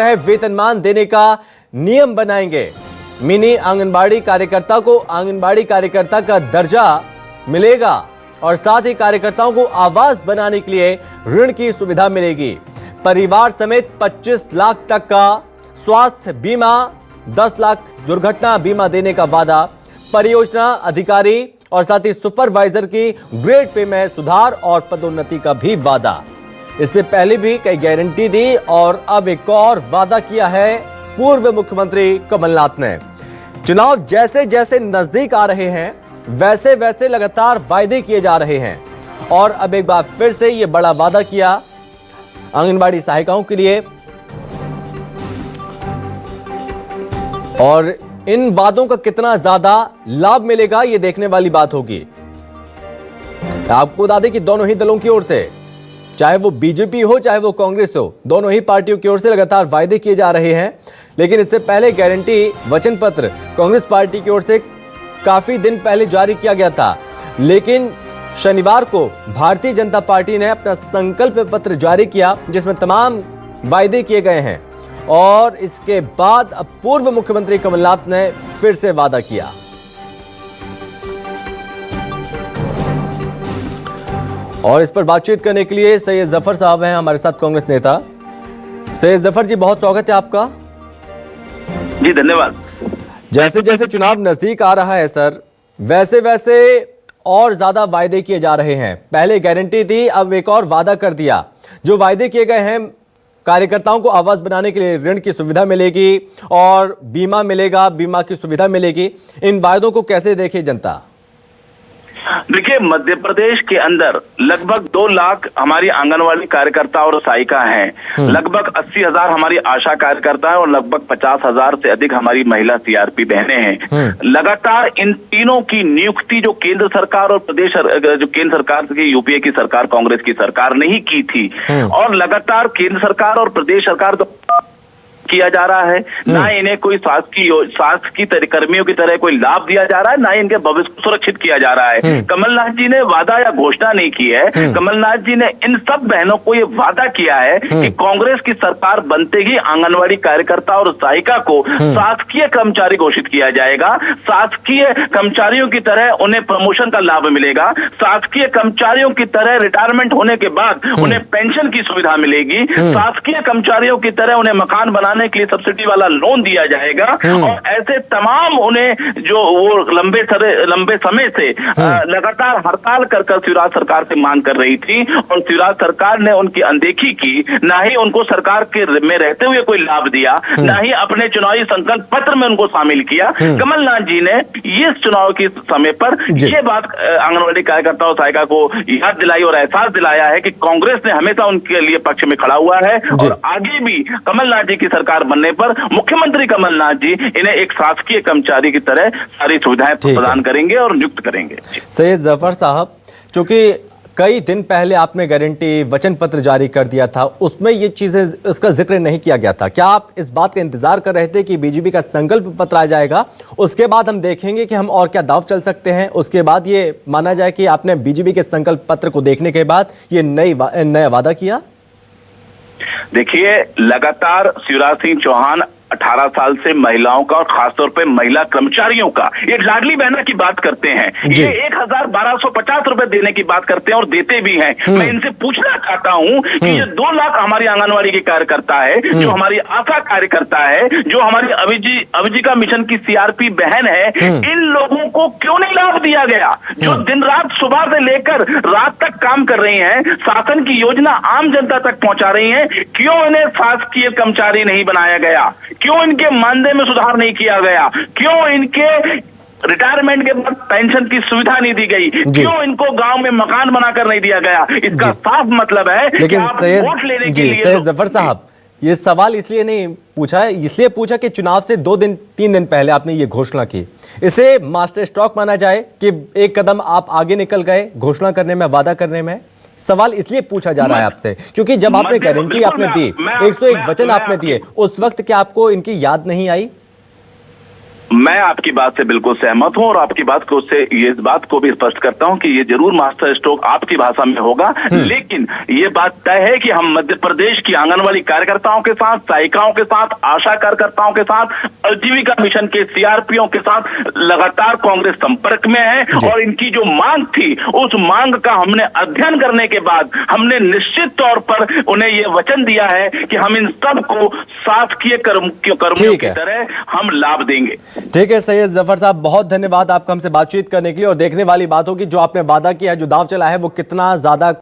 है वेतनमान देने का नियम बनाएंगे। मिनी आंगनबाड़ी कार्यकर्ता को आंगनबाड़ी कार्यकर्ता का दर्जा मिलेगा और साथ ही कार्यकर्ताओं को आवास बनाने के लिए ऋण की सुविधा मिलेगी। परिवार समेत 25 लाख तक का स्वास्थ्य बीमा, 10 लाख दुर्घटना बीमा देने का वादा। परियोजना अधिकारी और साथ ही सुपरवाइजर की ग्रेड पे में सुधार और पदोन्नति का भी वादा। इससे पहले भी कई गारंटी दी और अब एक और वादा किया है पूर्व मुख्यमंत्री कमलनाथ ने। चुनाव जैसे जैसे नजदीक आ रहे हैं वैसे वैसे लगातार वायदे किए जा रहे हैं और अब एक बार फिर से ये बड़ा वादा किया आंगनबाड़ी सहायिकाओं के लिए। और इन वादों का कितना ज्यादा लाभ मिलेगा ये देखने वाली बात होगी। आपको बता दें कि दोनों ही दलों की ओर से, चाहे वो बीजेपी हो चाहे वो कांग्रेस हो, दोनों ही पार्टियों की ओर से लगातार वायदे किए जा रहे हैं। लेकिन इससे पहले गारंटी वचन पत्र कांग्रेस पार्टी की ओर से काफी दिन पहले जारी किया गया था, लेकिन शनिवार को भारतीय जनता पार्टी ने अपना संकल्प पत्र जारी किया जिसमें तमाम वायदे किए गए हैं और इसके बाद अब पूर्व मुख्यमंत्री कमलनाथ ने फिर से वादा किया। और इस पर बातचीत करने के लिए सैयद जफर साहब हैं हमारे साथ, कांग्रेस नेता। सैयद जफर जी, बहुत स्वागत है आपका। जी धन्यवाद। जैसे जैसे चुनाव नजदीक आ रहा है सर, वैसे वैसे और ज्यादा वायदे किए जा रहे हैं। पहले गारंटी थी, अब एक और वादा कर दिया। जो वायदे किए गए हैं, कार्यकर्ताओं को आवास बनाने के लिए ऋण की सुविधा मिलेगी और बीमा मिलेगा, बीमा की सुविधा मिलेगी। इन वायदों को कैसे देखे जनता? देखिए, मध्य प्रदेश के अंदर लगभग 2 लाख हमारी आंगनवाड़ी कार्यकर्ता और सहायिका हैं, लगभग 80,000 हमारी आशा कार्यकर्ता है और लगभग 50,000 से अधिक हमारी महिला सीआरपी बहनें हैं। लगातार इन तीनों की नियुक्ति जो केंद्र सरकार और प्रदेश जो केंद्र सरकार की यूपीए की सरकार, कांग्रेस की सरकार ने ही की थी और लगातार केंद्र सरकार और प्रदेश सरकार किया जा रहा है। ना इन्हें कोई स्वास्थ्य की कर्मियों की तरह कोई लाभ दिया जा रहा है, ना इनके भविष्य को सुरक्षित किया जा रहा है। कमलनाथ जी ने वादा या घोषणा नहीं की है। कमलनाथ जी ने इन सब बहनों को ये वादा किया है कि कांग्रेस की सरकार बनते ही आंगनवाड़ी कार्यकर्ता और सहायिका को शासकीय कर्मचारी घोषित किया जाएगा। शासकीय कर्मचारियों की तरह उन्हें प्रमोशन का लाभ मिलेगा। शासकीय कर्मचारियों की तरह रिटायरमेंट होने के बाद उन्हें पेंशन की सुविधा मिलेगी। शासकीय कर्मचारियों की तरह उन्हें मकान बनाने के लिए सब्सिडी वाला लोन दिया जाएगा और ऐसे तमाम उन्हें जो वो लंबे समय से लगातार हड़ताल कर शिवराज सरकार से मांग कर रही थी और शिवराज सरकार ने उनकी अनदेखी की। ना ही उनको सरकार के में रहते हुए कोई लाभ दिया, ना ही अपने चुनावी संकल्प पत्र में उनको शामिल किया। कमलनाथ जी ने ये चुनाव के समय पर ये बात आंगनबाड़ी कार्यकर्ता और सहायिका को याद दिलाई और एहसास दिलाया है कि कांग्रेस ने हमेशा उनके लिए पक्ष में खड़ा हुआ है और आगे भी कमलनाथ जी की सरकार बनने पर मुख्यमंत्री कमलनाथ जी इन्हें एक शासकीय कर्मचारी की तरह सारी सुविधाएं प्रदान करेंगे और नियुक्त करेंगे। सैयद जफर साहब, चूंकि कई दिन पहले आपने गारंटी वचन पत्र जारी कर दिया था, उसमें ये चीजें इसका जिक्र नहीं किया गया था। क्या आप इस बात का इंतजार कर रहे थे कि बीजेपी का संकल्प पत्र आ जाएगा, उसके बाद हम देखेंगे कि हम और क्या दाव चल सकते हैं, उसके बाद ये माना जाए कि आपने बीजेपी के संकल्प पत्र को देखने के बाद ये नया वादा किया? देखिए, लगातार शिवराज सिंह चौहान 18 साल से महिलाओं का और खासतौर पे महिला कर्मचारियों का ये लाडली बहना की बात करते हैं। ये 1,1250 रुपए देने की बात करते हैं और देते भी हैं। मैं इनसे पूछना चाहता हूं कि ये 2 लाख हमारी आंगनवाड़ी की कार्यकर्ता है, जो हमारी आशा कार्यकर्ता है, जो हमारी अभिजीविका मिशन की सीआरपी बहन है, इन लोगों को क्यों नहीं लाभ दिया गया? जो दिन रात सुबह से लेकर रात तक काम कर रही हैं, शासन की योजना आम जनता तक पहुंचा रही हैं, क्यों इन्हें शासकीय कर्मचारी नहीं बनाया गया? क्यों इनके मानदेय में सुधार नहीं किया गया? क्यों इनके रिटायरमेंट के बाद पेंशन की सुविधा नहीं दी गई? क्यों इनको गांव में मकान बनाकर नहीं दिया गया? इसका साफ मतलब है कि आप वोट लेने के लिए। सैयद जफर साहब, ये सवाल इसलिए नहीं पूछा है, इसलिए पूछा कि चुनाव से 2-3 दिन पहले आपने ये घोषणा की। इसे मास्टर स्ट्रोक माना जाए कि एक कदम आप आगे निकल गए घोषणा करने में, वादा करने में? सवाल इसलिए पूछा जा रहा है आपसे क्योंकि जब आपने गारंटी आपने दी, 101 वचन आपने दिए, उस वक्त क्या आपको इनकी याद नहीं आई? मैं आपकी बात से बिल्कुल सहमत हूं और आपकी बात को उससे ये बात को भी स्पष्ट करता हूं कि ये जरूर मास्टर स्ट्रोक आपकी भाषा में होगा, लेकिन ये बात तय है कि हम मध्य प्रदेश की आंगनवाड़ी कार्यकर्ताओं के साथ, सहायिकाओं के साथ, आशा कार्यकर्ताओं के साथ, आजीविका मिशन के सीआरपीओ के साथ लगातार कांग्रेस संपर्क में है और इनकी जो मांग थी उस मांग का हमने अध्ययन करने के बाद हमने निश्चित तौर पर उन्हें यह वचन दिया है कि हम इन सब को शासकीय कर्मियों की तरह हम लाभ देंगे। ठीक है सैयद जफर साहब, बहुत धन्यवाद आपका हमसे बातचीत करने के लिए। और देखने वाली बात होगी जो आपने वादा किया है, जो दांव चला है वो कितना ज्यादा